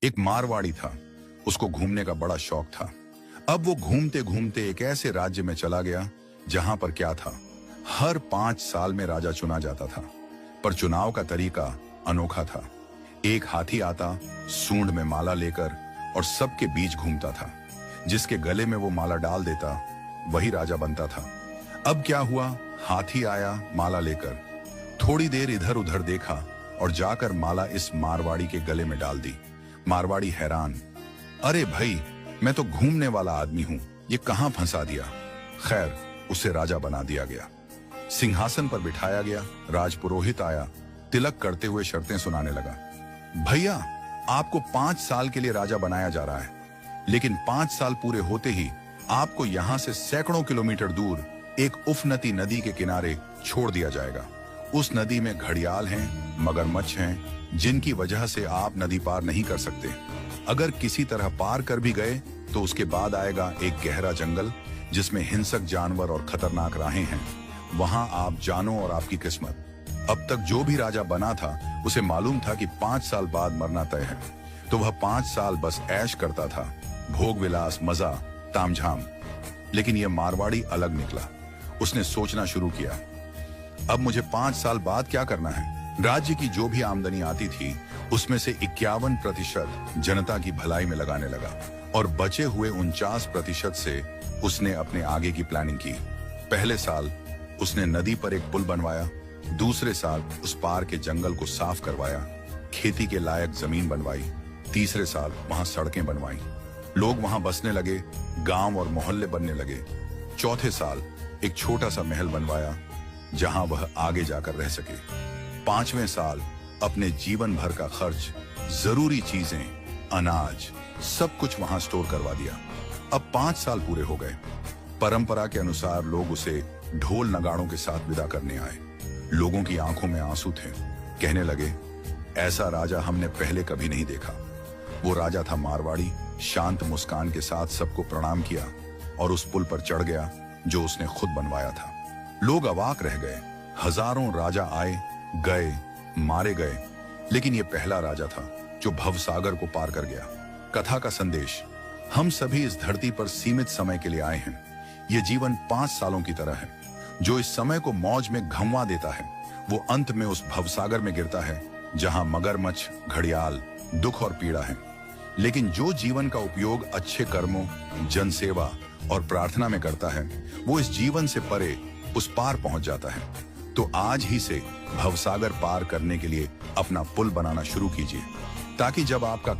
एक मारवाड़ी था। उसको घूमने का बड़ा शौक था। अब वो घूमते घूमते एक ऐसे राज्य में चला गया जहां पर क्या था, हर 5 साल में राजा चुना जाता था। पर चुनाव का तरीका अनोखा था। एक हाथी आता, सूंड में माला लेकर, और सबके बीच घूमता था। जिसके गले में वो माला डाल देता वही राजा बनता था। अब क्या हुआ, हाथी आया माला लेकर, थोड़ी देर इधर उधर देखा और जाकर माला इस मारवाड़ी के गले में डाल दी। मारवाड़ी हैरान, अरे भाई, मैं तो घूमने वाला आदमी हूं, ये कहां फंसा दिया। खैर, उसे राजा बना दिया गया। सिंहासन पर बिठाया गया। राजपुरोहित आया, तिलक करते हुए शर्तें सुनाने लगा। भैया, आपको 5 साल के लिए राजा बनाया जा रहा है, लेकिन 5 साल पूरे होते ही आपको यहां से सैकड़ों किलोमीटर दूर एक उफनती नदी के किनारे छोड़ दिया जाएगा। उस नदी में घड़ियाल हैं, मगरमच्छ हैं, जिनकी वजह से आप नदी पार नहीं कर सकते। अगर किसी तरह पार कर भी गए तो उसके बाद आएगा एक गहरा जंगल जिसमें हिंसक जानवर और खतरनाक राहें हैं। वहां आप जानो और आपकी किस्मत। अब तक जो भी राजा बना था उसे मालूम था कि 5 साल बाद मरना तय है, तो वह 5 साल बस ऐश करता था, भोग विलास, मजा, तामझाम। लेकिन यह मारवाड़ी अलग निकला। उसने सोचना शुरू किया, अब मुझे 5 साल बाद क्या करना है। राज्य की जो भी आमदनी आती थी उसमें से 51% जनता की भलाई में लगाने लगा, और बचे हुए 49% से उसने अपने आगे की प्लानिंग की। पहले साल उसने नदी पर एक पुल बनवाया, दूसरे साल उस पार के जंगल को साफ करवाया, खेती के लायक जमीन बनवाई, तीसरे साल वहां सड़कें बनवाई, लोग वहां बसने लगे, गांव और मोहल्ले बनने लगे। चौथे साल एक छोटा सा महल बनवाया जहां वह आगे जाकर रह सके। 5वें साल अपने जीवन भर का खर्च, जरूरी चीजें, अनाज, सब कुछ वहां स्टोर करवा दिया। अब 5 साल पूरे हो गए। परंपरा के अनुसार लोग उसे ढोल नगाड़ों के साथ विदा करने आए। लोगों की आंखों में आंसू थे। कहने लगे, ऐसा राजा हमने पहले कभी नहीं देखा। वो राजा था मारवाड़ी। शांत मुस्कान के साथ सबको प्रणाम किया और उस पुल पर चढ़ गया जो उसने खुद बनवाया था। लोग अवाक रह गए। हजारों राजा आए गए, मारे गए, लेकिन ये पहला राजा था जो भवसागर को पार कर गया। कथा का संदेश, हम सभी इस धरती पर सीमित समय के लिए आए हैं। ये जीवन 5 सालों की तरह है। जो इस समय को मौज में घंवा देता है वो अंत में उस भवसागर में गिरता है जहां मगरमच्छ, घड़ियाल, दुख और पीड़ा है। लेकिन जो जीवन का उपयोग अच्छे कर्मों, जनसेवा और प्रार्थना में करता है वो इस जीवन से परे उस पार पहुंच जाता है। तो आज ही से भवसागर पार करने के लिए अपना पुल बनाना शुरू कीजिए, ताकि जब आपका